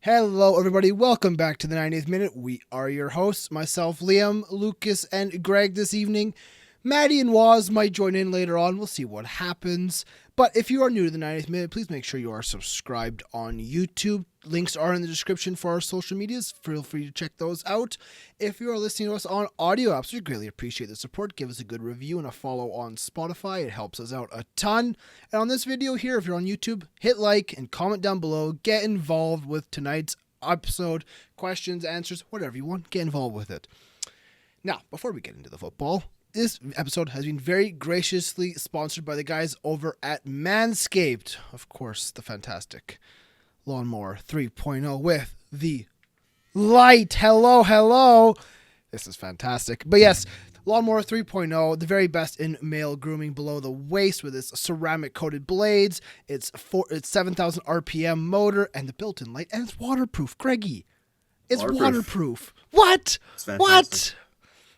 Hello, everybody. Welcome back to the 90th Minute. We are your hosts, myself, Liam, Lucas, and Greg this evening. Maddie and Woz might join in later on. We'll see what happens. But if you are new to the 90th Minute, please make sure you are subscribed on YouTube. Links are in the description for our social medias. Feel free to check those out. If you are listening to us on audio apps, we greatly appreciate the support. Give us a good review and a follow on Spotify. It helps us out a ton. And on this video here, if you're on YouTube, hit like and comment down below. Get involved with tonight's episode. Questions, answers, whatever you want. Get involved with it. Now, before we get into the football, this episode has been very graciously sponsored by the guys over at Manscaped. Of course, the fantastic Lawnmower 3.0 with the light. Hello. This is fantastic. But yes, Lawnmower 3.0, the very best in male grooming below the waist with its ceramic coated blades, its 7,000 RPM motor, and the built-in light. And it's waterproof. Greggy, it's waterproof. What? What?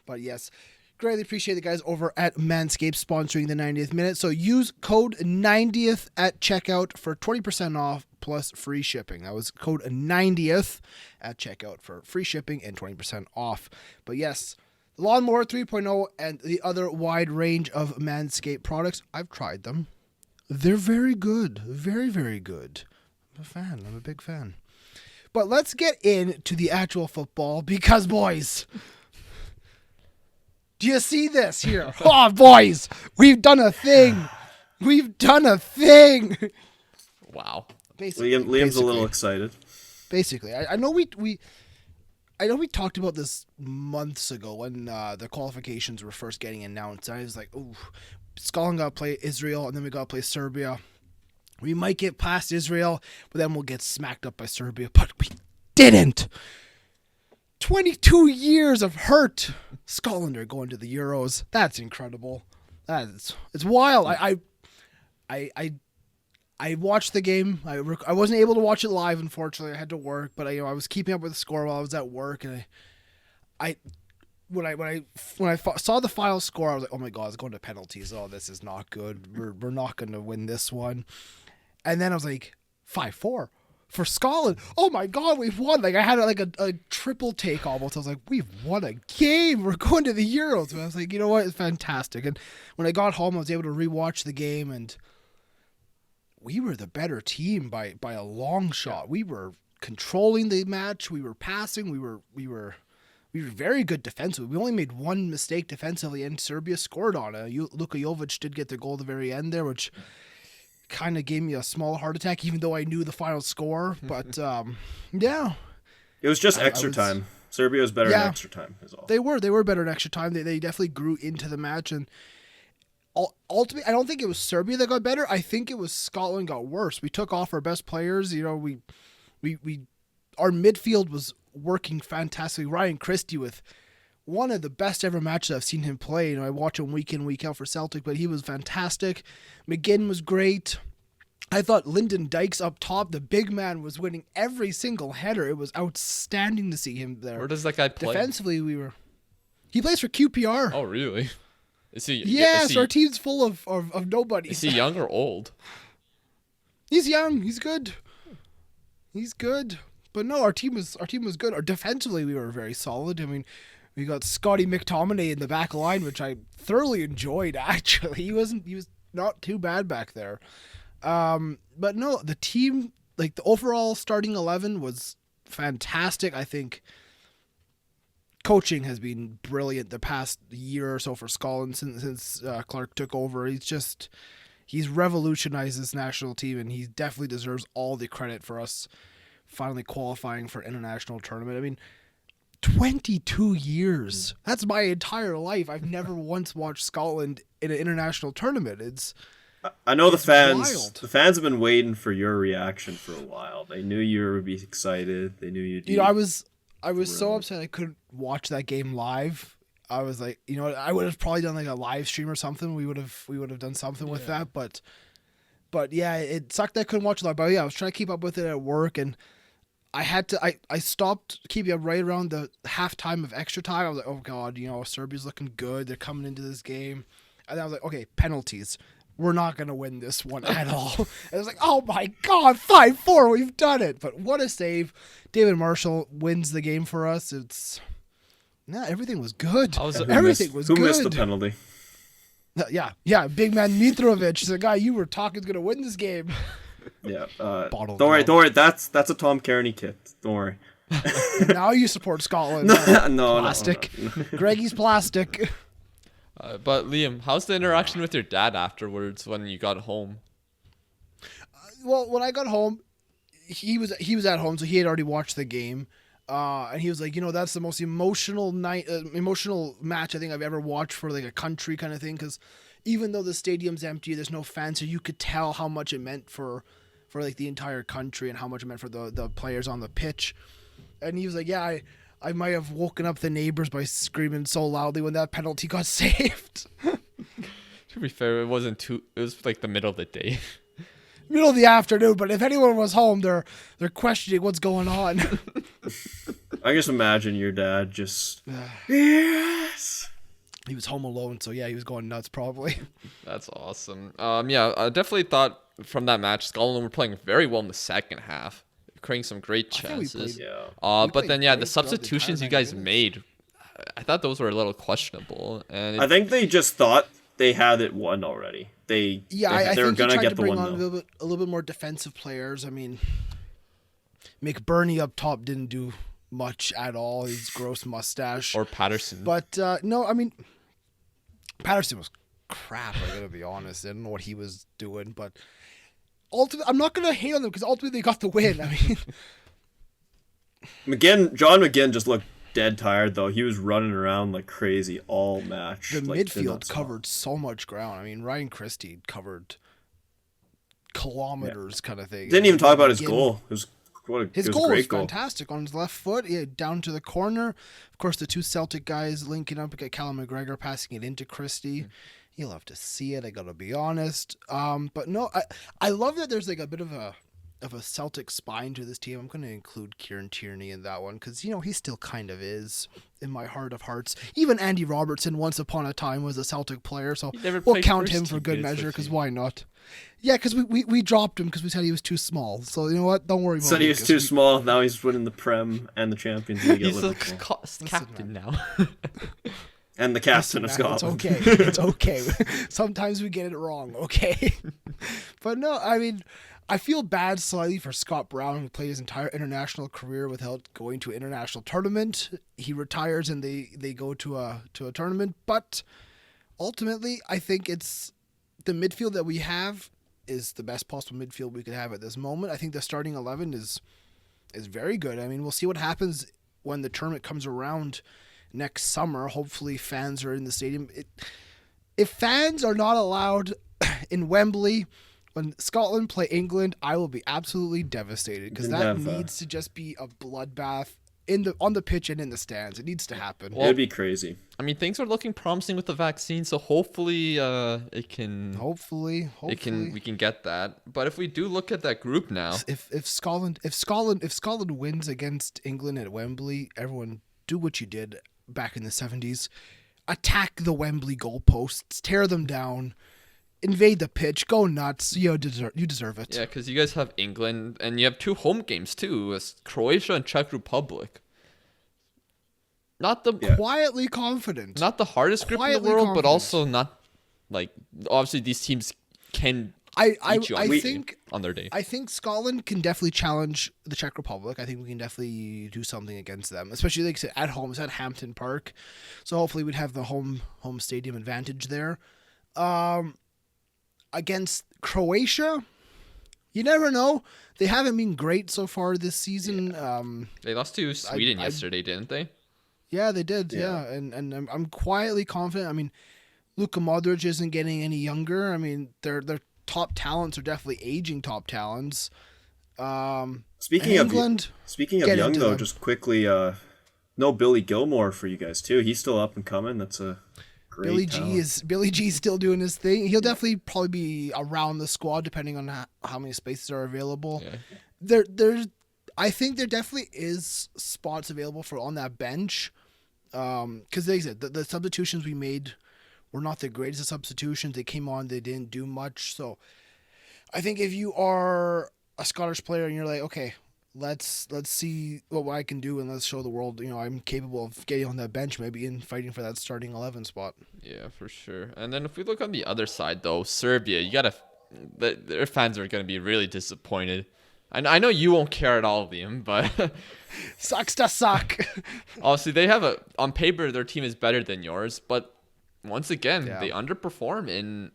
But yes, greatly appreciate the guys over at Manscaped sponsoring the 90th Minute. So use code 90th at checkout for 20% off plus free shipping. That was code 90th at checkout for free shipping and 20% off. But yes, the Lawnmower 3.0 and the other wide range of Manscaped products, I've tried them. They're very good. Very, very good. I'm a fan. I'm a big fan. But let's get into the actual football because, boys, do you see this here? Oh, boys, we've done a thing. Wow. Liam's a little excited. Basically, I know we talked about this months ago when the qualifications were first getting announced. I was like, "Ooh, Scotland got to play Israel, and then we got to play Serbia. We might get past Israel, but then we'll get smacked up by Serbia." But we didn't. 22 years of hurt. Scotland are going to the Euros. That's incredible. It's wild. I watched the game. I wasn't able to watch it live, unfortunately. I had to work, but I was keeping up with the score while I was at work, and when I saw the final score, I was like, "Oh my god, it's going to penalties. Oh, this is not good. We're not going to win this one." And then I was like, 5-4 for Scotland. Oh my god, we've won. Like I had a triple take almost. I was like, we've won a game. We're going to the Euros. And I was like, you know what? It's fantastic. And when I got home, I was able to rewatch the game, and we were the better team by a long shot. We were controlling the match. We were passing. We were very good defensively. We only made one mistake defensively, and Serbia scored on it. Luka Jovic did get the goal at the very end there, which kind of gave me a small heart attack, even though I knew the final score. But yeah, it was just extra time. Serbia was better in extra time, is all. They were better in extra time. They definitely grew into the match, and ultimately, I don't think it was Serbia that got better. I think it was Scotland got worse. We took off our best players. You know, we our midfield was working fantastically. Ryan Christie with one of the best ever matches I've seen him play. You know, I watch him week in, week out for Celtic, but he was fantastic. McGinn was great. I thought Lyndon Dykes up top, the big man, was winning every single header. It was outstanding to see him there. Where does that guy play? Defensively, he plays for QPR. Oh, really? Is he? Yes, our team's full of nobody. Is he young or old? He's young. He's good. But no, our team was good. Defensively, we were very solid. I mean, we got Scotty McTominay in the back line, which I thoroughly enjoyed. Actually, he was not too bad back there. But no, the team, like the overall starting 11 was fantastic. I think coaching has been brilliant the past year or so for Scotland since Clark took over. He's revolutionized this national team, and he definitely deserves all the credit for us finally qualifying for international tournament. I mean, 22 years. That's my entire life. I've never once watched Scotland in an international tournament. I know the fans. Wild. The fans have been waiting for your reaction for a while. They knew you would be excited. They knew you'd. You know, I was so upset I couldn't watch that game live. I was like, you know, I would have probably done like a live stream or something. We would have done something with that. But yeah, it sucked that I couldn't watch it live. But yeah, I was trying to keep up with it at work, and I had to. I stopped keeping up right around the halftime of extra time. I was like, oh god, you know, Serbia's looking good. They're coming into this game, and then I was like, okay, penalties. we're not going to win this one at all. And it was like, oh my God, 5-4, we've done it. But what a save. David Marshall wins the game for us. Everything was good. Everything was good. Who missed the penalty? Yeah, big man Mitrovic, the guy you were talking is going to win this game. Yeah. Don't worry. That's a Tom Kearney kit. Don't worry. And now you support Scotland. No, plastic. No. Greggy's plastic. But Liam, how's the interaction with your dad afterwards when you got home? Well, when I got home, he was at home, so he had already watched the game. And he was like, that's the most emotional match I think I've ever watched for like a country kind of thing. Because even though the stadium's empty, there's no fans, so you could tell how much it meant for like the entire country and how much it meant for the players on the pitch. And he was like, yeah, I might have woken up the neighbors by screaming so loudly when that penalty got saved. To be fair, it was like the middle of the day. Middle of the afternoon, but if anyone was home, they're questioning what's going on. I just imagine your dad just yes. He was home alone, so yeah, he was going nuts probably. That's awesome. Yeah, I definitely thought from that match, Scotland were playing very well in the second half, creating some great chances. But then the substitutions you guys made, I thought those were a little questionable. And I think they just thought they had it won already. I think they were gonna get the 1-0. A little bit more defensive players. I mean, McBurney up top didn't do much at all. His gross mustache. Or Patterson. But no, I mean, Patterson was crap. I gotta be honest. I don't know what he was doing, but ultimately, I'm not gonna hate on them because ultimately they got the win. I mean, John McGinn just looked dead tired though. He was running around like crazy all match. The midfield covered so much ground. I mean, Ryan Christie covered kilometers kind of thing. Didn't even talk about his goal. His goal was fantastic on his left foot, down to the corner. Of course, the two Celtic guys linking up. We got Callum McGregor passing it into Christie. You'll have to see it. I gotta be honest. But no, I love that there's like a bit of a Celtic spine to this team. I'm going to include Kieran Tierney in that one because, he still kind of is in my heart of hearts. Even Andy Robertson once upon a time was a Celtic player, so we'll count him for good measure because why not? Yeah, because we dropped him because we said he was too small. So you know what? Don't worry about it. Said he was too small. Now he's winning the Prem and the Champions League. He's the captain now. And the captain of Scotland. It's okay. It's okay. Sometimes we get it wrong, okay? But no, I mean, I feel bad slightly for Scott Brown, who played his entire international career without going to an international tournament. He retires and they go to a tournament. But ultimately, I think it's the midfield that we have is the best possible midfield we could have at this moment. I think the starting 11 is very good. I mean, we'll see what happens when the tournament comes around next summer. Hopefully fans are in the stadium. If fans are not allowed in Wembley when Scotland play England, I will be absolutely devastated because that needs to just be a bloodbath on the pitch and in the stands. It needs to happen. Well, it'd be crazy. I mean, things are looking promising with the vaccine, so hopefully it can. Hopefully, we can get that. But if we do look at that group now, if Scotland wins against England at Wembley, everyone do what you did back in the 70s. Attack the Wembley goalposts, tear them down, invade the pitch, go nuts. You deserve it. Yeah, because you guys have England, and you have two home games too, Croatia and Czech Republic. Quietly confident. Not the hardest group in the world, but also not like obviously these teams can. I think on their day. I think Scotland can definitely challenge the Czech Republic. I think we can definitely do something against them, especially like I said, at home. It's at Hampton Park, so hopefully we'd have the home stadium advantage there. Against Croatia, you never know. They haven't been great so far this season. They lost to Sweden yesterday, didn't they? Yeah, they did. Yeah, and I'm quietly confident. I mean, Luka Modric isn't getting any younger. I mean, their top talents are definitely aging top talents. Speaking of young though, just quickly, no Billy Gilmore for you guys too. He's still up and coming. That's a Billy G is still doing his thing. He'll definitely probably be around the squad depending on how many spaces are available. Yeah. I think there definitely is spots available for on that bench. Because like I said, the substitutions we made were not the greatest of substitutions. They came on, they didn't do much. So I think if you are a Scottish player and you're like, okay, let's see what I can do and let's show the world, I'm capable of getting on that bench maybe and fighting for that starting 11 spot. Yeah, for sure. And then if we look on the other side though, Serbia, their fans are going to be really disappointed. I know you won't care at all, Liam, but sucks to suck. Obviously, they have on paper their team is better than yours, but once again, they underperform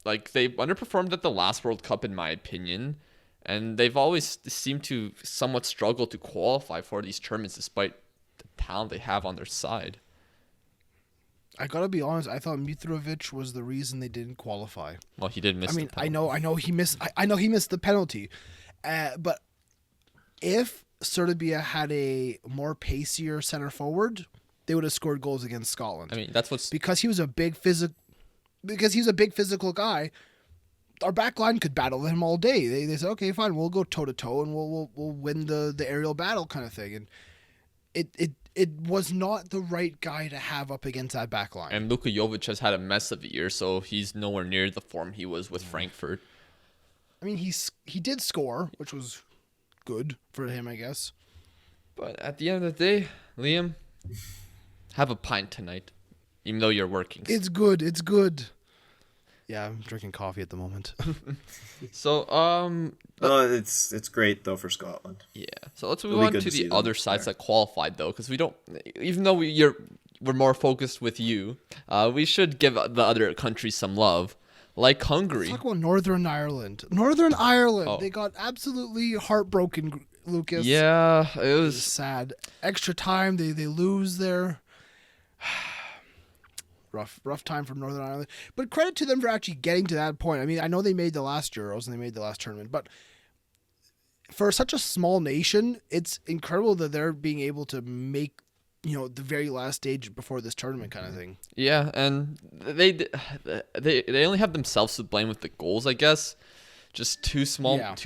they underperformed at the last World Cup in my opinion, and they've always seemed to somewhat struggle to qualify for these tournaments despite the talent they have on their side. I gotta be honest. I thought Mitrovic was the reason they didn't qualify. Well, he did miss. I know he missed. I know he missed the penalty, but if Serbia had a more pacier center forward, they would have scored goals against Scotland. I mean, because he was a big physical guy. Our back line could battle him all day. They said, okay, fine, we'll go toe to toe and we'll win the aerial battle kind of thing. And it was not the right guy to have up against that back line. And Luka Jovic has had a mess of a year, so he's nowhere near the form he was with Frankfurt. I mean, he did score, which was good for him, I guess. But at the end of the day, Liam, have a pint tonight, even though you're working. It's good. It's good. Yeah, I'm drinking coffee at the moment. So, it's great though for Scotland. Yeah. So let's move on to the other sides that qualified though, because we don't. Even though we're more focused with you, we should give the other countries some love, like Hungary. Let's talk about Northern Ireland. They got absolutely heartbroken, Lucas. Yeah, it was sad. Extra time, they lose there. Rough time for Northern Ireland. But credit to them for actually getting to that point. I mean, I know they made the last Euros and they made the last tournament, but for such a small nation, it's incredible that they're being able to make, the very last stage before this tournament kind of thing. Yeah, and they only have themselves to blame with the goals, I guess. Just two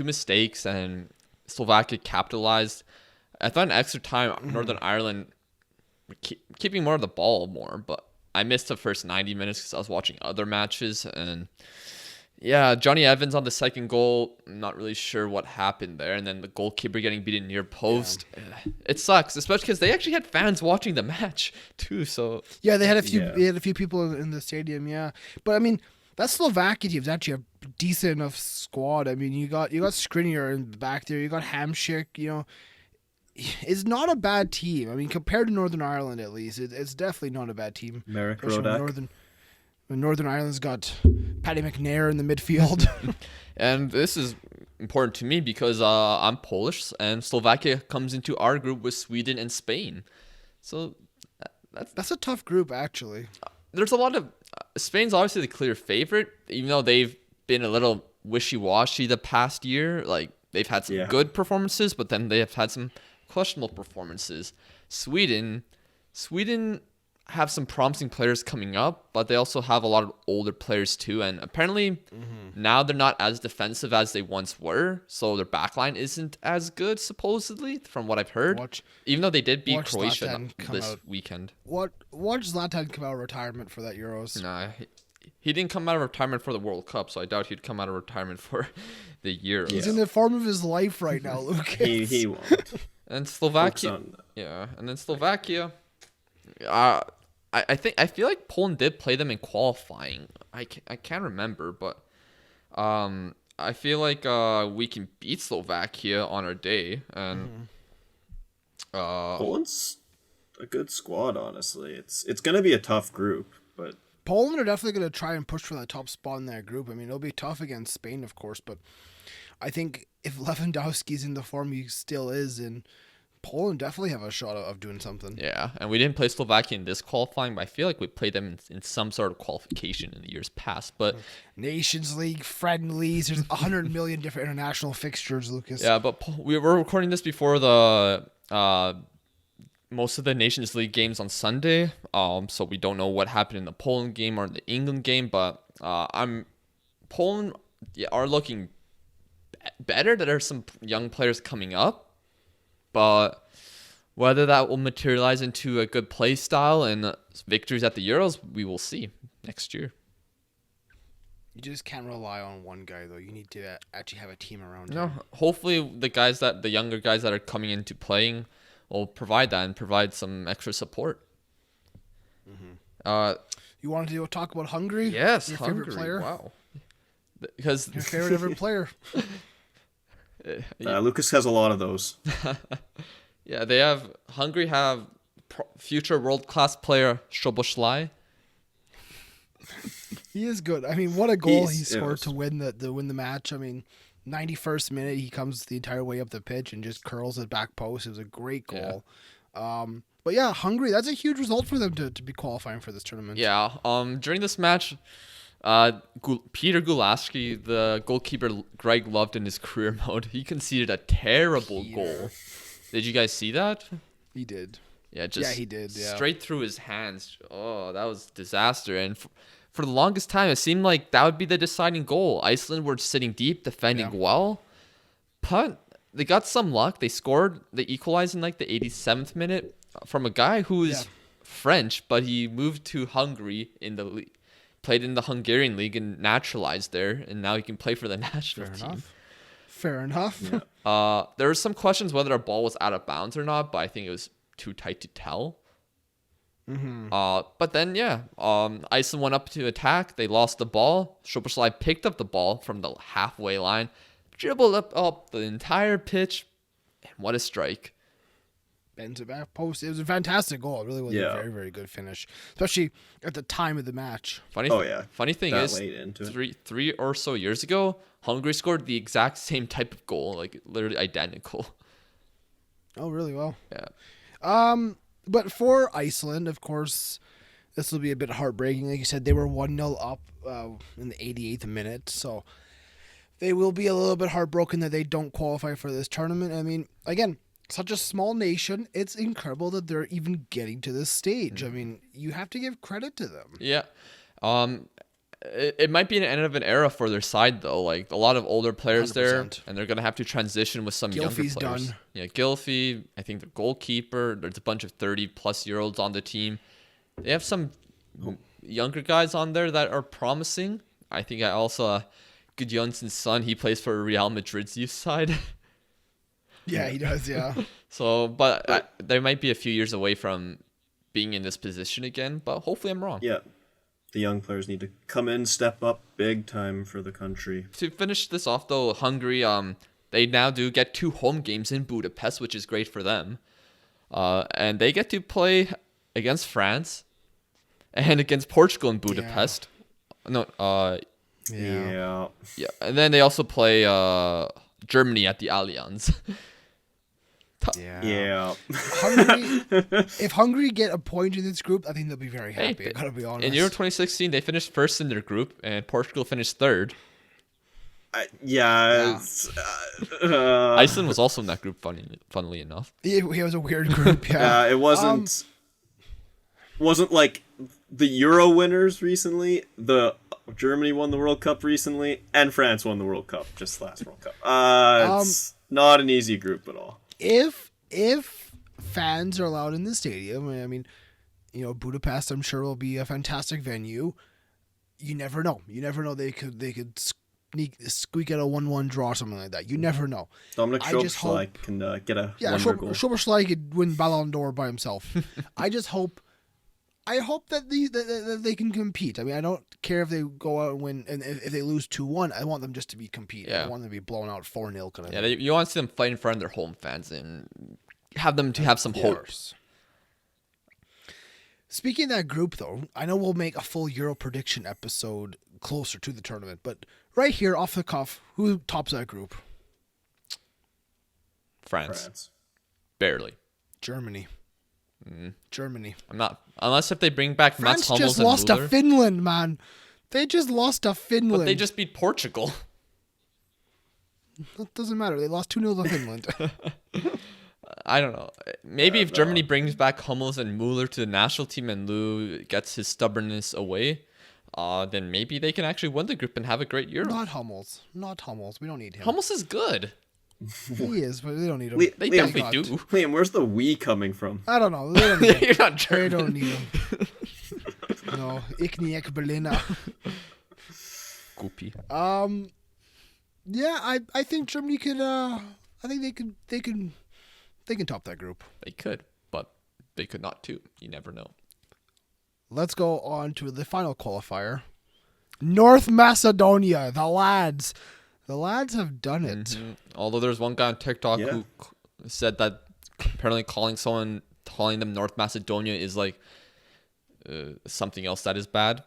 mistakes, and Slovakia capitalized. I thought in extra time, Northern Ireland keeping more of the ball but I missed the first 90 minutes because I was watching other matches. And yeah, Johnny Evans on the second goal, I'm not really sure what happened there. And then the goalkeeper getting beaten near post. Yeah. It sucks, especially because they actually had fans watching the match too. So yeah, they had a few people in the stadium. Yeah, but I mean, that Slovakia team is actually a decent enough squad. I mean, you got Skriniar in the back there. You got Hamšík. It's not a bad team. I mean, compared to Northern Ireland, at least, it's definitely not a bad team. Marek Rodak. Northern Ireland's got Paddy McNair in the midfield. And this is important to me because I'm Polish, and Slovakia comes into our group with Sweden and Spain. So that's a tough group, actually. There's a lot of... Spain's obviously the clear favorite, even though they've been a little wishy-washy the past year. Like, they've had some good performances, but then they have had some questionable performances. Sweden have some promising players coming up, but they also have a lot of older players too. And apparently now they're not as defensive as they once were, so their backline isn't as good, supposedly, from what I've heard. Even though they did beat Croatia this weekend. Watch Zlatan come out of retirement for that Euros. Nah, he didn't come out of retirement for the World Cup, so I doubt he'd come out of retirement for the Euros. He's in the form of his life right now, Lucas. he won't. And Slovakia, I feel like Poland did play them in qualifying. I can't remember, but I feel like we can beat Slovakia on our day. And Poland's a good squad, honestly. It's gonna be a tough group, but Poland are definitely gonna try and push for that top spot in that group. I mean, it'll be tough against Spain, of course, but I think if Lewandowski's in the form he still is, and Poland definitely have a shot of doing something. Yeah, and we didn't play Slovakia in this qualifying, but I feel like we played them in some sort of qualification in the years past. But Nations League, Friendlies, there's 100 million different international fixtures, Lucas. Yeah, but we were recording this before the most of the Nations League games on Sunday, so we don't know what happened in the Poland game or the England game, but Poland are looking better. There are some young players coming up, but Whether that will materialize into a good play style and victories at the Euros, we will see next year. You just can't rely on one guy, though. You need to actually have a team around him. No, hopefully the younger guys that are coming into playing will provide that and provide some extra support. Mm-hmm. You wanted to talk about Hungary? Yes, your Hungary. Favorite player? Wow. Because your favorite ever player? Lucas has a lot of those. Yeah, Hungary have future world-class player Szoboszlai. He is good. I mean, what a goal he scored to win the match. I mean, 91st minute, he comes the entire way up the pitch and just curls it back post. It was a great goal. Yeah. But yeah, Hungary, that's a huge result for them to be qualifying for this tournament. Yeah. During this match, Peter Gulaski, the goalkeeper Greg loved in his career mode, he conceded a terrible goal. Did you guys see that? He did. Yeah, he did. Yeah. Straight through his hands. Oh, that was disaster. And for the longest time, it seemed like that would be the deciding goal. Iceland were sitting deep, defending well. But they got some luck. They scored. They equalized in like the 87th minute from a guy who is French, but he moved to Hungary in the league, played in the Hungarian league and naturalized there, and now he can play for the national team. Fair enough. Yeah. There were some questions whether a ball was out of bounds or not, but I think it was too tight to tell. Mm-hmm. But then, Iceland went up to attack. They lost the ball. Szoboszlai picked up the ball from the halfway line, dribbled up the entire pitch, and what a strike. Bends it back post. It was a fantastic goal. It really was a very, very good finish, especially at the time of the match. Funny thing is, three or so years ago, Hungary scored the exact same type of goal, like literally identical. Oh, really? Well. Yeah. But for Iceland, of course, this will be a bit heartbreaking. Like you said, they were 1-0 up in the 88th minute, so they will be a little bit heartbroken that they don't qualify for this tournament. I mean, again, such a small nation, it's incredible that they're even getting to this stage. I mean, you have to give credit to them. Yeah. It might be an end of an era for their side, though. Like, a lot of older players 100%. There, and they're going to have to transition with some younger players. Done. Yeah, Gylfi, I think the goalkeeper. There's a bunch of 30-plus-year-olds on the team. They have some younger guys on there that are promising. I think Gudjonsson's son, he plays for Real Madrid's youth side. Yeah, he does, yeah. So, but they might be a few years away from being in this position again, but hopefully I'm wrong. Yeah. The young players need to come in, step up big time for the country. To finish this off, though, Hungary, they now do get 2 home games in Budapest, which is great for them. And they get to play against France and against Portugal in Budapest. Yeah. Yeah. And then they also play Germany at the Allianz. Yeah. If Hungary get a point in this group, I think they'll be very happy. I gotta be honest. In Euro 2016, they finished first in their group, and Portugal finished third. Iceland was also in that group. Funnily enough, it was a weird group. Yeah, it wasn't like the Euro winners recently. The Germany won the World Cup recently, and France won the World Cup just last World Cup. It's not an easy group at all. If fans are allowed in the stadium, I mean, Budapest, I'm sure will be a fantastic venue. You never know. They could squeak out a 1-1 draw or something like that. You never know. Dominic Szoboszlai can get a wonder goal. Szoboszlai could win Ballon d'Or by himself. I hope that they can compete. I mean, I don't care if they go out and win, and if they lose 2-1, I want them just to be competing. Yeah. I want them to be blown out 4-0 kind of thing. You want to see them fight in front of their home fans and have them to have some hope. Speaking of that group, though, I know we'll make a full Euro prediction episode closer to the tournament, but right here, off the cuff, who tops that group? France. Barely. Germany. Germany. I'm not, unless if they bring back Mats Hummels and just lost to Finland, man. They just lost to Finland. But they just beat Portugal. That doesn't matter. They lost 2-0 to Finland. I don't know. Maybe if Germany brings back Hummels and Müller to the national team and Lou gets his stubbornness away, then maybe they can actually win the group and have a great Euro. Not Hummels. We don't need him. Hummels is good. He is, but they don't need him. They definitely do. Liam, where's the "we" coming from? I don't know. They don't need him. You're not German. They don't need him. No, ich nicht Berliner. Goopy. Yeah, I think Germany could. I think they can top that group. They could, but they could not too. You never know. Let's go on to the final qualifier. North Macedonia, the lads. The lads have done it. Mm-hmm. Although there's one guy on TikTok who said that apparently calling them North Macedonia is like something else that is bad,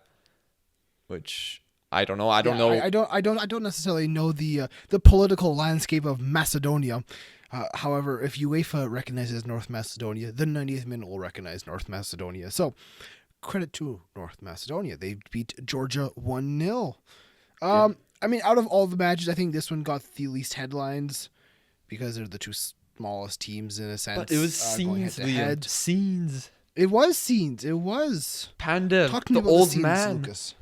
which I don't know. I don't know. I don't necessarily know the political landscape of Macedonia. However, if UEFA recognizes North Macedonia, the 90th minute will recognize North Macedonia. So, credit to North Macedonia. They beat Georgia 1-0. I mean, out of all the matches, I think this one got the least headlines because they're the two smallest teams in a sense. But it was scenes, Liam. Scenes. It was scenes. It was. Pandev, the old man. Lucas.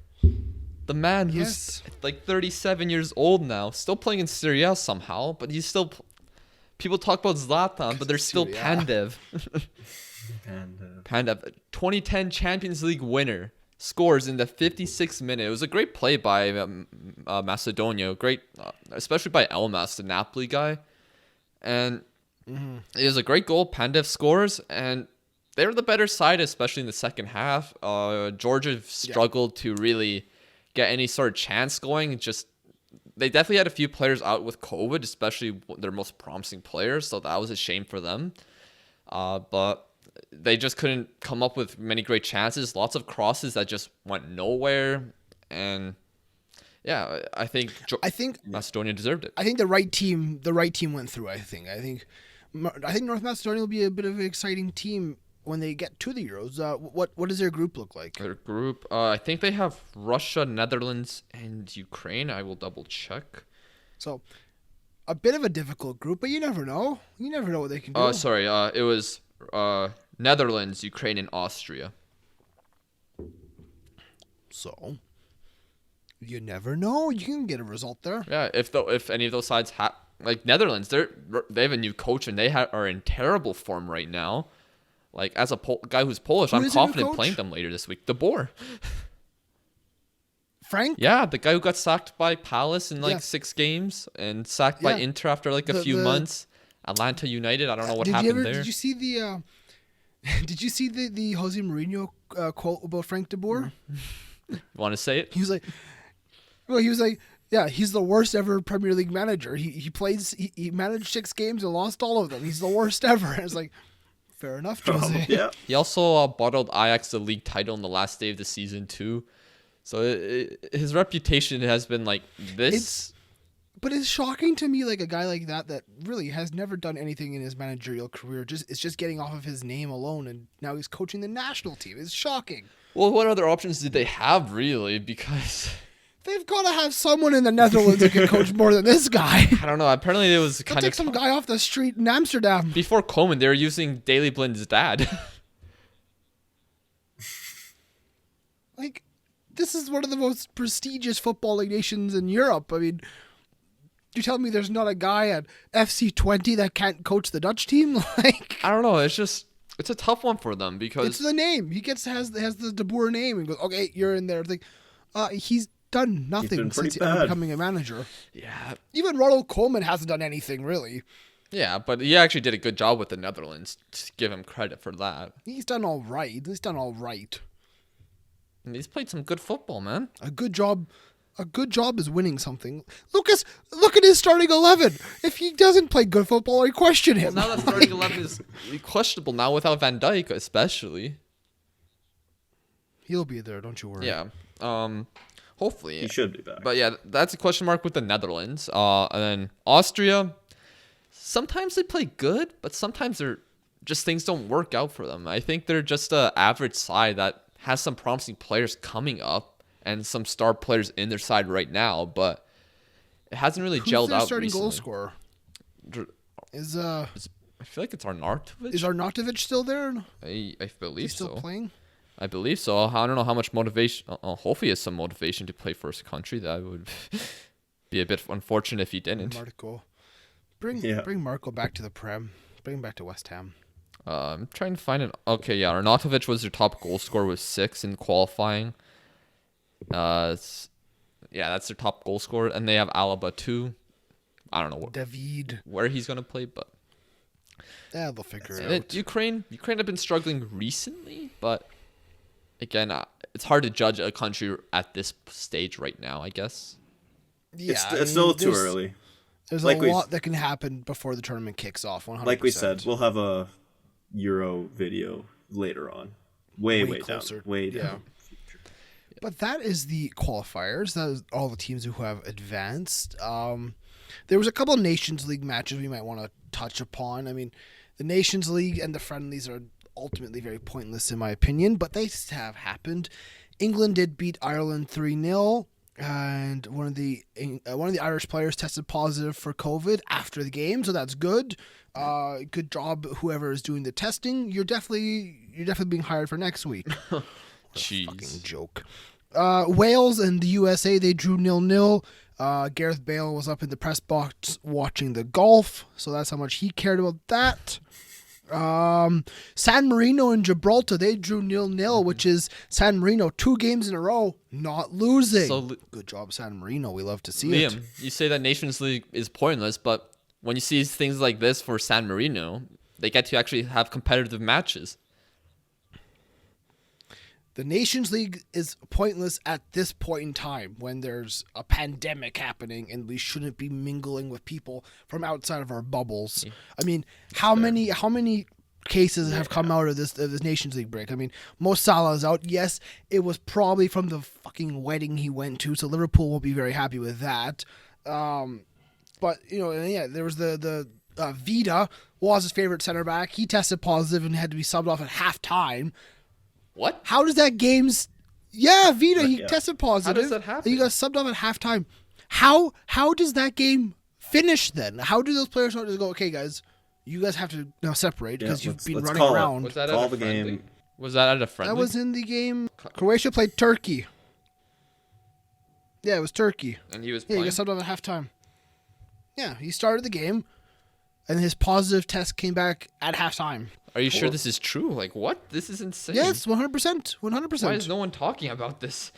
The man who's like 37 years old now, still playing in Serie A somehow, but he's still... People talk about Zlatan, but there's still Pandev. Pandev, 2010 Champions League winner, scores in the 56th minute. It was a great play by Macedonia, great, especially by Elmas, the Napoli guy. And it was a great goal. Pandev scores, and they were the better side, especially in the second half. Georgia struggled to really get any sort of chance going. They definitely had a few players out with COVID, especially their most promising players, so that was a shame for them. But they just couldn't come up with many great chances. Lots of crosses that just went nowhere. And yeah, I think Macedonia deserved it. I think the right team went through. I think North Macedonia will be a bit of an exciting team when they get to the Euros. What does their group look like? Their group, I think they have Russia, Netherlands, and Ukraine. I will double check. So, a bit of a difficult group, but you never know. You never know what they can do. It was Netherlands, Ukraine, and Austria. So, you never know. You can get a result there. Yeah, if any of those sides like Netherlands, they have a new coach and they are in terrible form right now. Like, as a guy who's Polish, I'm confident playing them later this week. De Boer. Frank? Yeah, the guy who got sacked by Palace in 6 games and sacked by Inter after a few months. Atlanta United, I don't know what happened there. Did you see the the Jose Mourinho quote about Frank de Boer? Want to say it? He was like, yeah, he's the worst ever Premier League manager. He managed 6 games and lost all of them. He's the worst ever. I was like, fair enough, Jose. Yeah. He also bottled Ajax the league title on the last day of the season too. So his reputation has been like this. But it's shocking to me, like a guy like that really has never done anything in his managerial career. It's just getting off of his name alone, and now he's coaching the national team. It's shocking. Well, what other options did they have, really? Because they've got to have someone in the Netherlands who can coach more than this guy. I don't know. Apparently, it was kind of... take some guy off the street in Amsterdam. Before Koeman, they were using Daley Blind's dad. Like, this is one of the most prestigious footballing nations in Europe. I mean, you tell me there's not a guy at FC20 that can't coach the Dutch team? Like, I don't know. It's a tough one for them because... It's the name. He has the De Boer name and goes, okay, you're in there. It's like, he's done nothing since becoming a manager. Yeah. Even Ronald Koeman hasn't done anything, really. Yeah, but he actually did a good job with the Netherlands. To give him credit for that. He's done all right. And he's played some good football, man. A good job is winning something. Lucas, look at his starting 11. If he doesn't play good football, I question him. Well, now that starting 11 is questionable now without Van Dijk, especially. He'll be there, don't you worry. Yeah. Hopefully. He should be back. But yeah, that's a question mark with the Netherlands. And then Austria, sometimes they play good, but sometimes things don't work out for them. I think they're just an average side that has some promising players coming up and some star players in their side right now, but it hasn't really gelled out recently. Who's their starting goal scorer? I feel like it's Arnautovic. Is Arnautovic still there? I believe so. Still playing? I believe so. I don't know how much motivation. Hopefully, he has some motivation to play for his country. That would be a bit unfortunate if he didn't. Marco Bring Marco back to the Prem. Bring him back to West Ham. I'm trying to find it. Okay, yeah, Arnautovic was their top goal scorer with 6 in qualifying. That's their top goal scorer, and they have Alaba too. I don't know where he's gonna play, but yeah, they'll figure it out. Ukraine have been struggling recently, but again, it's hard to judge a country at this stage right now, I guess. Yeah, it's still too early. There's a lot that can happen before the tournament kicks off. 100%. Like we said, we'll have a Euro video later on, way closer. Way down. But that is the qualifiers. That is all the teams who have advanced. There was a couple of Nations League matches we might want to touch upon. I mean, the Nations League and the Friendlies are ultimately very pointless in my opinion, but they have happened. England did beat Ireland 3-0, and one of the Irish players tested positive for COVID after the game, so that's good. Good job, whoever is doing the testing. You're definitely being hired for next week. Jeez. Fucking joke. Wales and the USA, they drew 0-0. Gareth Bale was up in the press box watching the golf, so that's how much he cared about that. San Marino and Gibraltar, they drew 0-0, which is San Marino 2 games in a row not losing. So, good job, San Marino. We love to see it. Liam, you say that Nations League is pointless, but when you see things like this for San Marino, they get to actually have competitive matches. The Nations League is pointless at this point in time when there's a pandemic happening and we shouldn't be mingling with people from outside of our bubbles. I mean, how many cases have come out of this Nations League break? I mean, Mo Salah is out. Yes, it was probably from the fucking wedding he went to, so Liverpool won't be very happy with that. But, there was the Vida was his favorite center back. He tested positive and had to be subbed off at halftime. What? How does that game's... Yeah, Vida, he tested positive. How does that happen? He got subbed off at halftime. How does that game finish then? How do those players not just go, okay, guys, you guys have to now separate because you've been running around. Was that at a game? Was that at a friendly? That was in the game. Croatia played Turkey. Yeah, it was Turkey. And he was playing? Yeah, he got subbed off at halftime. Yeah, he started the game, and his positive test came back at halftime. Are you sure this is true? Like, what? This is insane. Yes, 100%. 100%. Why is no one talking about this?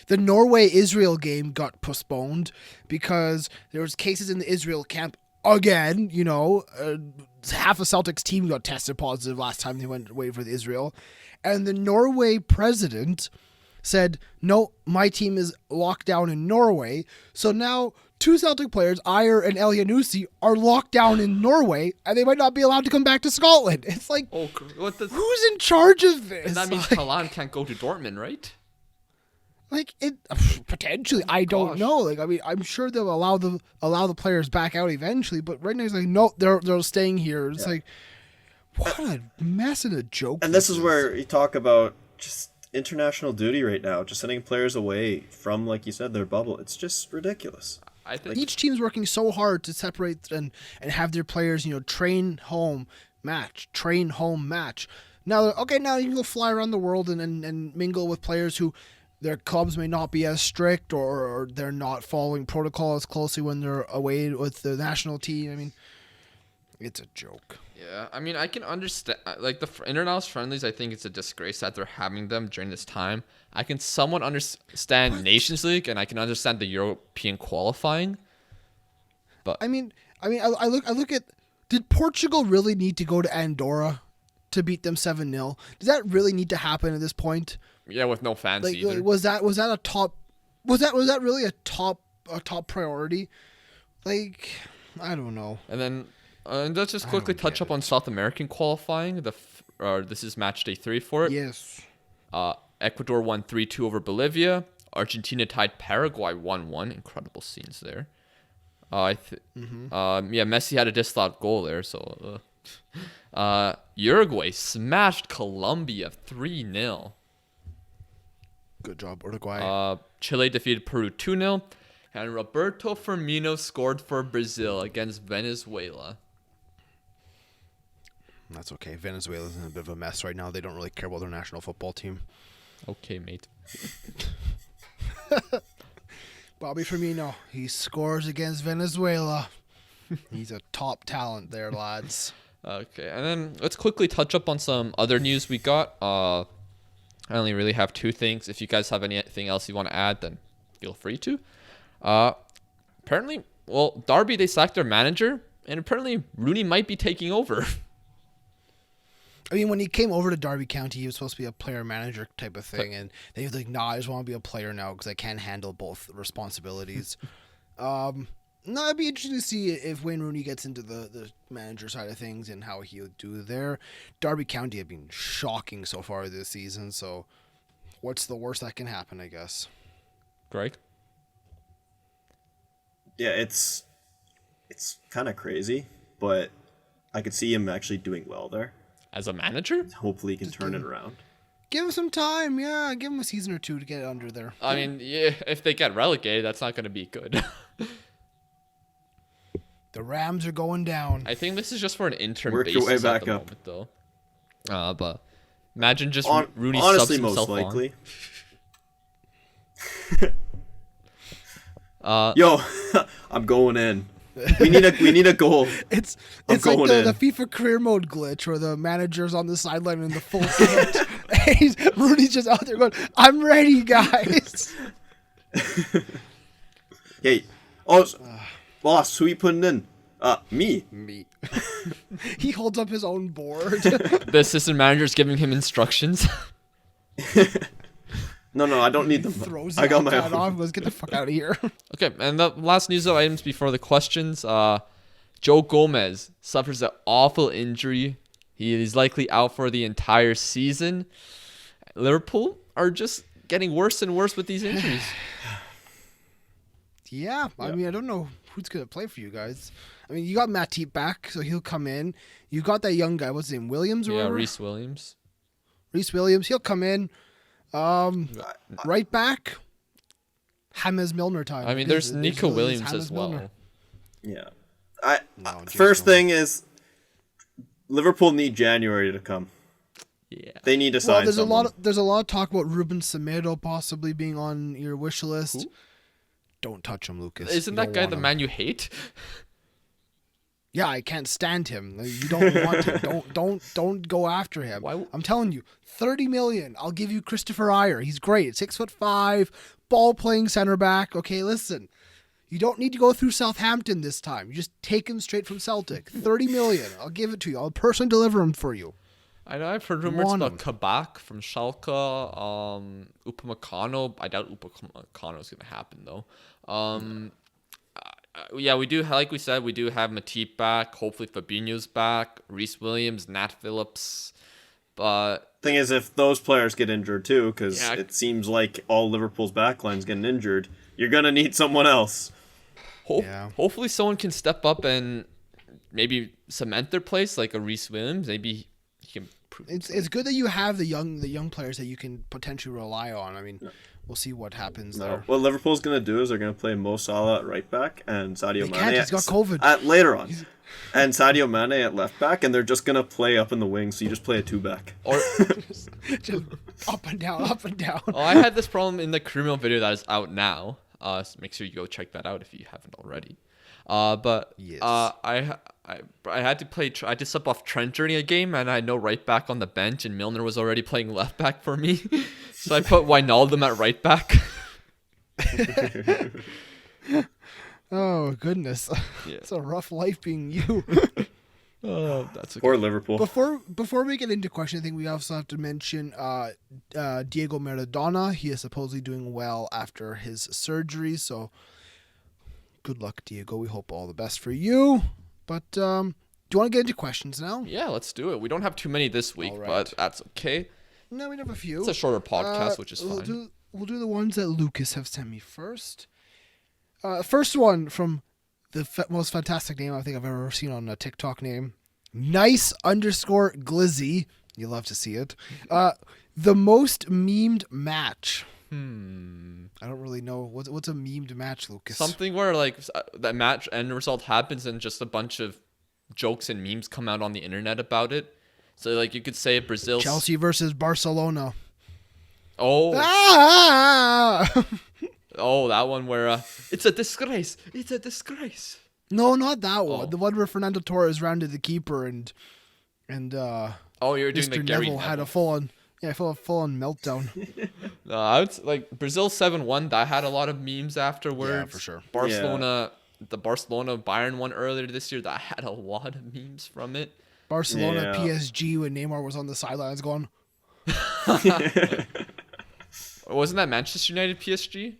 The Norway-Israel game got postponed because there was cases in the Israel camp again. Half a Celtics team got tested positive last time they went away for the Israel. And the Norway president said, no, my team is locked down in Norway. So now 2 Celtic players, Ayer and Elyounoussi, are locked down in Norway, and they might not be allowed to come back to Scotland. It's like, who's in charge of this? And that means Kalan can't go to Dortmund, right? Like, it potentially, I don't know. Like, I mean, I'm sure they'll allow the players back out eventually, but right now it's like, no, they're staying here. It's like, what a mess and a joke. And this is where you talk about just international duty right now, just sending players away from, like you said, their bubble. It's just ridiculous. I think each team's working so hard to separate and have their players, train home, match. Now, now you can go fly around the world and mingle with players who their clubs may not be as strict or they're not following protocol as closely when they're away with the national team. I mean, it's a joke. Yeah, I mean, I can understand, like, the international friendlies, I think it's a disgrace that they're having them during this time. I can somewhat understand Nations League, and I can understand the European qualifying, but... I look at, did Portugal really need to go to Andorra to beat them 7-0? Does that really need to happen at this point? Yeah, with no fans either. Was that a top... Was that really a top priority? Like, I don't know. And then... and let's just quickly touch up on South American qualifying. This is match day 3 for it. Yes. Ecuador won 3-2 over Bolivia. Argentina tied Paraguay 1-1. Incredible scenes there. Messi had a disallowed goal there. So, Uruguay smashed Colombia 3-0. Good job, Uruguay. Chile defeated Peru 2-0. And Roberto Firmino scored for Brazil against Venezuela. That's okay. Venezuela's in a bit of a mess right now. They don't really care about their national football team. Okay, mate. Bobby Firmino, he scores against Venezuela. He's a top talent there, lads. Okay, and then let's quickly touch up on some other news we got. I only really have two things. If you guys have anything else you want to add, then feel free to. Apparently, Derby, they sacked their manager, and apparently Rooney might be taking over. I mean, when he came over to Derby County, he was supposed to be a player-manager type of thing, and then he was like, "Nah, I just want to be a player now because I can't handle both responsibilities." No, it'd be interesting to see if Wayne Rooney gets into the manager side of things and how he'll do there. Derby County have been shocking so far this season, so what's the worst that can happen, I guess? Greg? Yeah, it's kind of crazy, but I could see him actually doing well there. As a manager? Hopefully he can turn it around. Give him some time, yeah. Give him a season or two to get under there. I mean, yeah, if they get relegated, that's not going to be good. The Rams are going down. I think this is just for an interim Work basis your way back at the up. moment, though. But imagine just Rooney honestly, subs himself most likely. on. Yo, I'm going in. We need a goal. It's like the FIFA career mode glitch where the manager's on the sideline in the full kit. Rooney's just out there going, "I'm ready, guys." Hey, boss, who you putting in? Me. He holds up his own board. The assistant manager's giving him instructions. No, I don't need them. I got my own. Let's get the fuck out of here. Okay, and the last news items before the questions. Joe Gomez suffers an awful injury. He is likely out for the entire season. Liverpool are just getting worse and worse with these injuries. Yeah, I mean, I don't know who's going to play for you guys. I mean, you got Matip back, so he'll come in. You got that young guy, what's his name, Williams? Yeah, Reece Williams. He'll come in. Right back, James Milner time. I mean, there's Nico Williams as well. Milner. Yeah. First thing is, Liverpool need January to come. Yeah. They need to sign someone. There's a lot of talk about Ruben Semedo possibly being on your wish list. Who? Don't touch him, Lucas. Isn't that guy the man you hate? Yeah, I can't stand him. You don't want him. Don't go after him. Why? I'm telling you, 30 million. I'll give you Christopher Ayer. He's great. 6'5", ball playing center back. Okay, listen. You don't need to go through Southampton this time. You just take him straight from Celtic. 30 million. I'll give it to you. I'll personally deliver him for you. I know I've heard rumors about Kabak from Schalke, Upamecano. I doubt Upamecano is going to happen, though. Yeah, we do, like we said, we do have Matip back. Hopefully Fabinho's back. Reece Williams, Nat Phillips. But thing is, if those players get injured too, because it seems like all Liverpool's backline's getting injured, you're going to need someone else. Hopefully someone can step up and maybe cement their place, like a Reece Williams. Maybe he can prove it's good that you have the young players that you can potentially rely on. I mean, we'll see what happens there. What Liverpool's going to do is they're going to play Mo Salah at right back and Sadio Mane he's got COVID. Later on. And Sadio Mane at left back, and they're just going to play up in the wing, so you just play a two-back. Or just up and down, up and down. Oh, I had this problem in the criminal video that is out now. So make sure you go check that out if you haven't already. Yes. I had to play. I had to sub off Trent during a game, and I had no right back on the bench, and Milner was already playing left back for me, so I put Wijnaldum at right back. Oh goodness, it's a rough life being you. Oh, that's okay. Poor Liverpool. Before we get into question, I think we also have to mention Diego Maradona. He is supposedly doing well after his surgery, so good luck, Diego. We hope all the best for you. But do you want to get into questions now? Yeah, let's do it. We don't have too many this week, but that's okay. No, we have a few. It's a shorter podcast, which is fine. We'll do the ones that Lucas have sent me first. First one from the most fantastic name I think I've ever seen on a TikTok name. Nice_Glizzy. You love to see it. The most memed match. I don't really know. What's a memed match, Lucas? Something where like that match end result happens and just a bunch of jokes and memes come out on the internet about it. So like you could say Brazil. Chelsea versus Barcelona. Oh. Oh, that one where it's a disgrace. It's a disgrace. No, not that one. The one where Fernando Torres rounded the keeper and oh, you're doing Mr. the Gary Neville had a full-on meltdown. No, I would like Brazil 7-1. That had a lot of memes afterwards. Yeah, for sure. Barcelona, the Barcelona Bayern one earlier this year, that had a lot of memes from it. Barcelona PSG when Neymar was on the sidelines going. Wasn't that Manchester United PSG?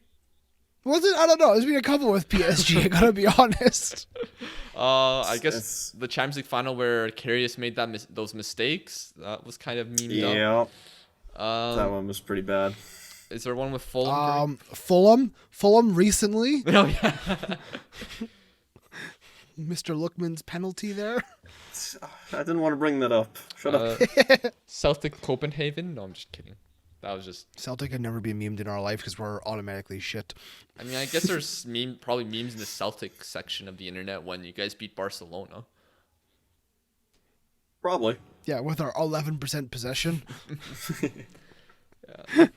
Was it? I don't know. There's been a couple with PSG. I gotta be honest. I guess the Champions League final where Karius made those mistakes, that was kind of memed up. Yeah. That one was pretty bad. Is there one with Fulham? Fulham recently. Oh yeah. Mr. Lookman's penalty there. I didn't want to bring that up. Shut up. Celtic Copenhagen? No, I'm just kidding. That was just... Celtic had never been memed in our life because we're automatically shit. I mean, I guess there's probably memes in the Celtic section of the internet when you guys beat Barcelona. Probably. Yeah, with our 11% possession. Yeah.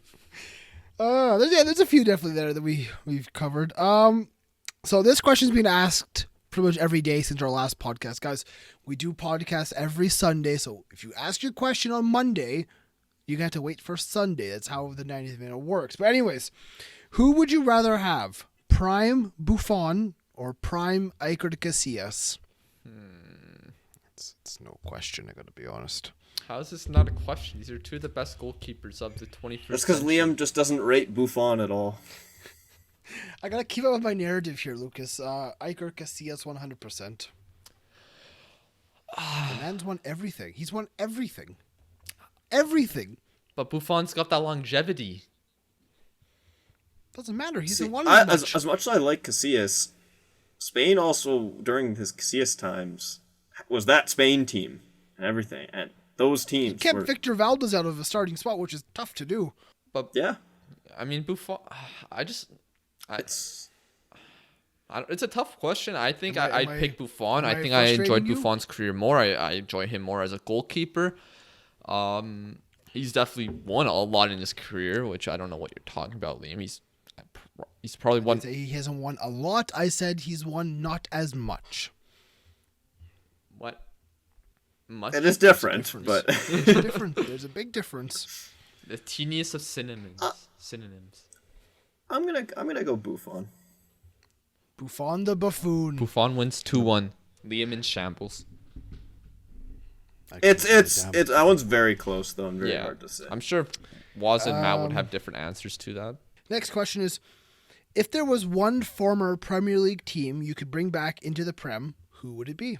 There's a few definitely there that we've covered. So this question's been asked pretty much every day since our last podcast. Guys, we do podcasts every Sunday, so if you ask your question on Monday, you're going to have to wait for Sunday. That's how the 90th minute works. But anyways, who would you rather have? Prime Buffon or Prime Iker Casillas? It's no question, I got to be honest. How is this not a question? These are two of the best goalkeepers of the 21st That's because Liam just doesn't rate Buffon at all. I got to keep up with my narrative here, Lucas. Iker Casillas 100%. The man's won everything. He's won everything. Everything. But Buffon's got that longevity. Doesn't matter. He's won as much. As much as I like Casillas, Spain also, during his Casillas times, was that Spain team and everything. And those teams he kept Victor Valdez out of a starting spot, which is tough to do. But yeah. I mean, Buffon... It's a tough question. I think I'd pick Buffon. I think I enjoyed Buffon's career more. I enjoy him more as a goalkeeper. He's definitely won a lot in his career, which I don't know what you're talking about, Liam. He's probably won. He hasn't won a lot. I said he's won not as much. What? Much? It is different, but There's a big difference. The teeniest of synonyms. I'm gonna go Buffon. Buffon the buffoon. Buffon wins 2-1. Liam in shambles. It's that one's very close though, and very hard to say. I'm sure Waz and Matt would have different answers to that. Next question is, if there was one former Premier League team you could bring back into the Prem, who would it be?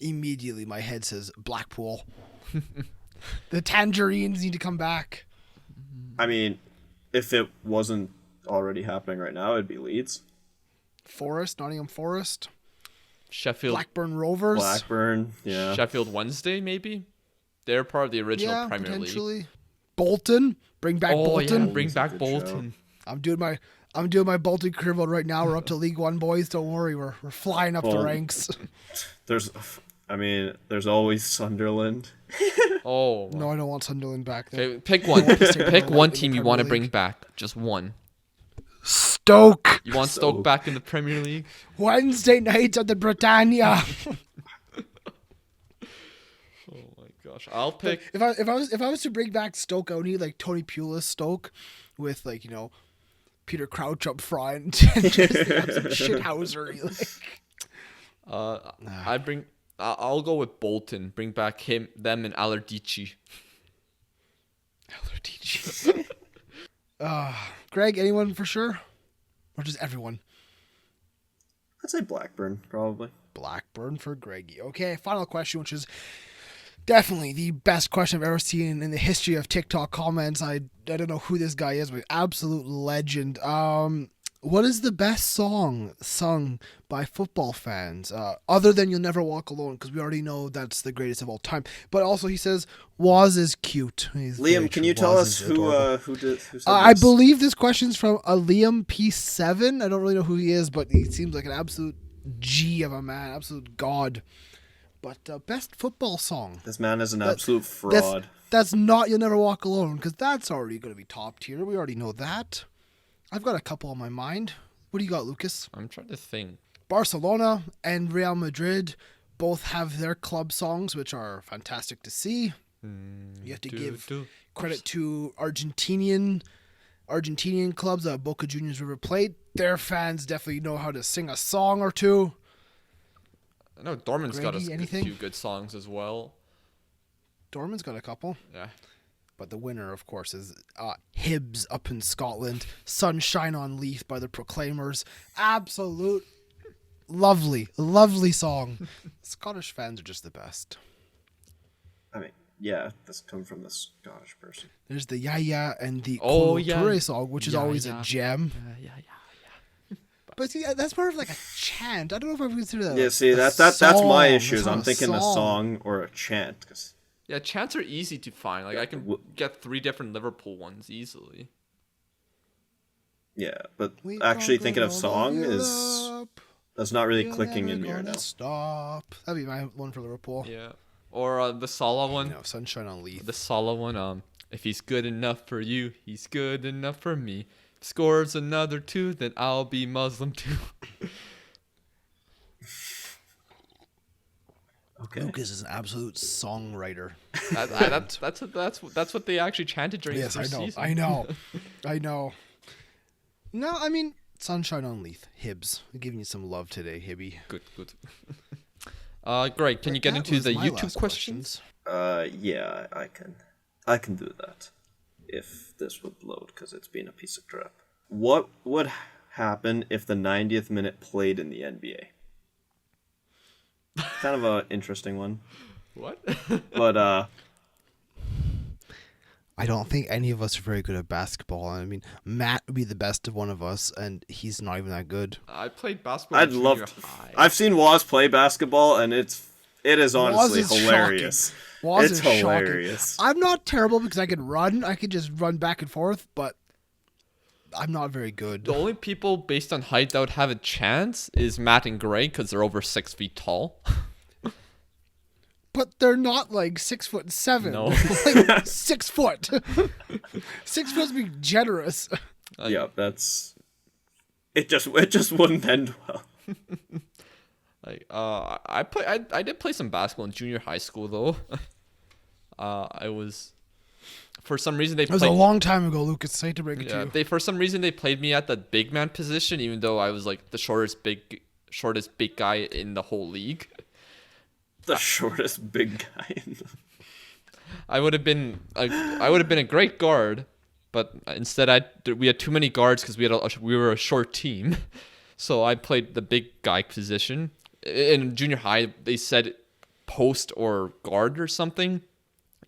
Immediately my head says Blackpool. The Tangerines need to come back. I mean, if it wasn't already happening right now, it'd be Leeds. Nottingham Forest. Sheffield. Blackburn Rovers. Yeah. Sheffield Wednesday, maybe? They're part of the original Premier potentially. League. Bolton. Bring back Bolton. Yeah, bring back Bolton. Show. I'm doing my Bolton career mode right now. We're up to League One, boys. Don't worry. We're flying up the ranks. There's always Sunderland. Oh. No, I don't want Sunderland back there. Okay, pick one. Pick one team you want to bring back. Just one. Stoke. You want Stoke back in the Premier League? Wednesday nights at the Britannia. Oh my gosh. I'll pick. If I was to bring back Stoke, I would need like Tony Pulis Stoke with like, you know, Peter Crouch up front and just have some shithousery. Like. I'll go with Bolton. Bring back them and Alardici. Greg, anyone for sure? Or just everyone? I'd say Blackburn, probably. Blackburn for Greggy. Okay, final question, which is definitely the best question I've ever seen in the history of TikTok comments. I don't know who this guy is, but absolute legend. What is the best song sung by football fans, other than You'll Never Walk Alone? Because we already know that's the greatest of all time. But also he says, Waz is cute. Liam, can you tell us who said I believe this question's from a Liam P7. I don't really know who he is, but he seems like an absolute G of a man, absolute god. But best football song. This man is an absolute fraud. That's not You'll Never Walk Alone, because that's already going to be top tier. We already know that. I've got a couple on my mind. What do you got, Lucas? I'm trying to think. Barcelona and Real Madrid both have their club songs, which are fantastic to see. You have to give credit to Argentinian clubs that Boca Juniors River Plate. Their fans definitely know how to sing a song or two. I know Dortmund's got a few good songs as well. Dortmund's got a couple. Yeah. But the winner, of course, is Hibs up in Scotland. Sunshine on Leith by the Proclaimers. Absolute lovely, lovely song. Scottish fans are just the best. I mean, yeah, that's coming from the Scottish person. There's the Ya and the Toure song, which is always a gem. Yeah. But see, that's more of like a chant. I don't know if I would consider that. Yeah, see, that's my issue. I'm thinking a song or a chant. Cause... Yeah, chants are easy to find. Like I can get 3 different Liverpool ones easily. Yeah, but actually thinking of song that's not really clicking in me right now. Stop. That'd be my one for Liverpool. Yeah, or the Salah one. No, Sunshine on Leith. The Salah one. If he's good enough for you, he's good enough for me. Scores another 2, then I'll be Muslim too. Okay. Lucas is an absolute songwriter. That's what they actually chanted during the first season. I know. No, I mean, Sunshine on Leith. Hibs. I'm giving you some love today, Hibby. Good. Greg, can you get into the YouTube questions? Yeah, I can do that. If this would load, because it's been a piece of crap. What would happen if the 90th minute played in the NBA? Kind of an interesting one. What? But I don't think any of us are very good at basketball. I mean, Matt would be the best of one of us, and he's not even that good. I played basketball. I've seen Woz play basketball, and it is honestly hilarious. It's hilarious. Shocking. I'm not terrible because I can run. I could just run back and forth, but I'm not very good. The only people based on height that would have a chance is Matt and Greg because they're over 6 feet tall. But they're not like 6'7". No, like 6 foot. 6 foot would be generous. Yeah, that's it. Just wouldn't end well. Like I did play some basketball in junior high school though. I was, for some reason they. It was a long time ago, Lucas. I hate to break it to you. For some reason they played me at the big man position, even though I was like the shortest big guy in the whole league. The shortest big guy. I would have been a great guard, but instead we had too many guards because we were a short team, so I played the big guy position. In junior high, they said post or guard or something,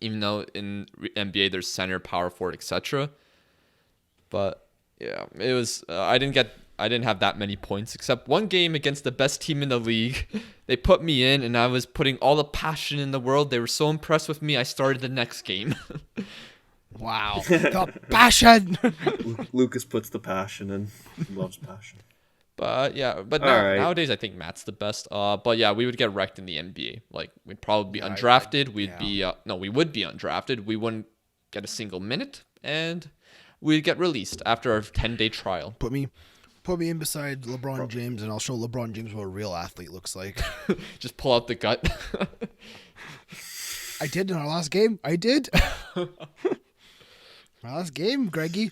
even though in NBA there's center, power forward, etc. But yeah, it was I didn't have that many points except one game against the best team in the league. They put me in and I was putting all the passion in the world. They were so impressed with me. I started the next game. Wow. The passion. Lucas puts the passion in. He loves passion. But yeah, nowadays I think Matt's the best. But yeah, we would get wrecked in the NBA. Like we'd probably be undrafted. We would be undrafted. We wouldn't get a single minute and we'd get released after our 10-day trial. Put me in beside LeBron James, and I'll show LeBron James what a real athlete looks like. Just pull out the gut. I did in our last game. I did. My last game, Greggy.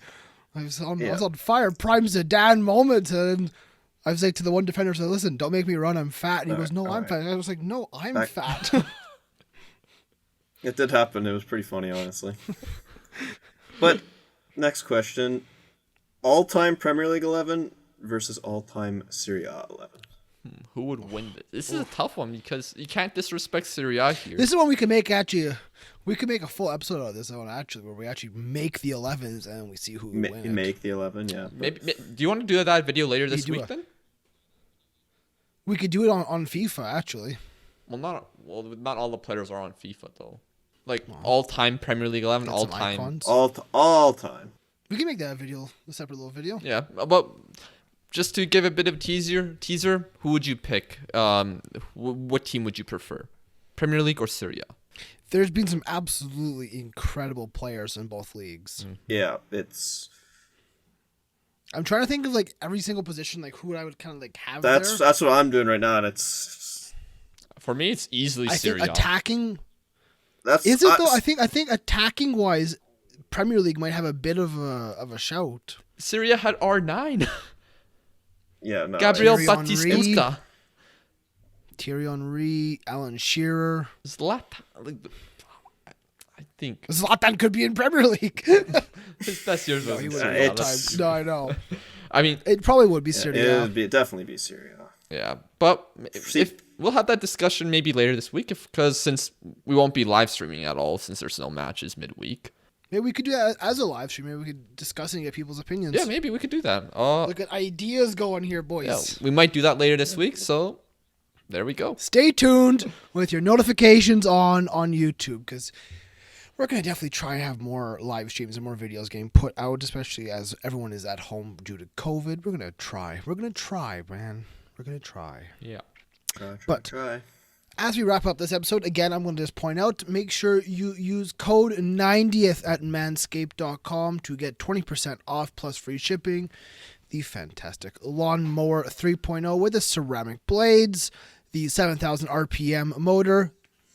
I was on fire. Prime Zidane moment. And I was like to the one defender, said, listen, don't make me run. I'm fat. And he goes, no, I'm fat. And I was like, no, I'm fat. It did happen. It was pretty funny, honestly. But next question. All-time Premier League 11 versus all-time Serie A 11. Who would win this? This is a tough one because you can't disrespect Serie A here. This is one we can make we could make a full episode of this one actually, where we actually make the 11s and we see who would win. Make the 11, yeah. Maybe, do you want to do that video later this week then? We could do it on FIFA actually. Well, not all the players are on FIFA though. Like all-time Premier League 11, all-time. All-time. We can make that a separate little video. Yeah, but just to give a bit of teaser, who would you pick? What team would you prefer? Premier League or Serie A? There's been some absolutely incredible players in both leagues. Yeah, it's... I'm trying to think of like every single position, like who I would kind of like have. That's what I'm doing right now, and it's for me. It's easily Syria. Think attacking. Is it though? I think attacking wise, Premier League might have a bit of a shout. Syria had R9. Yeah, no. Gabriel Batistuta. Thierry Henry, Alan Shearer, Zlatan. I think Zlatan could be in Premier League. His best years was No, I know. I mean, it probably would be Syria. It would definitely be Syria. Yeah, but if we'll have that discussion maybe later this week, because since we won't be live streaming at all, since there's no matches midweek. Maybe we could do that as a live stream. Maybe we could discuss and get people's opinions. Yeah, maybe we could do that. Look at ideas going here, boys. Yeah, we might do that later this week. So there we go. Stay tuned with your notifications on YouTube, because we're going to definitely try and have more live streams and more videos getting put out, especially as everyone is at home due to COVID. We're going to try. We're going to try, man. We're going to try. Yeah. Try. As we wrap up this episode, again, I'm going to just point out, make sure you use code 90th at manscaped.com to get 20% off plus free shipping. The fantastic Lawnmower 3.0 with the ceramic blades, the 7,000 RPM motor,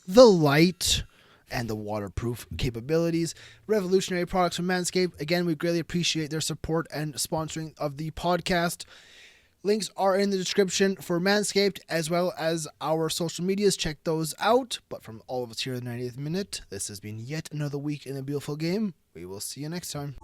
the light, and the waterproof capabilities. Revolutionary products from Manscaped. Again, we greatly appreciate their support and sponsoring of the podcast. Links are in the description for Manscaped, as well as our social medias. Check those out. But from all of us here at the 90th Minute, this has been yet another week in a beautiful game. We will see you next time.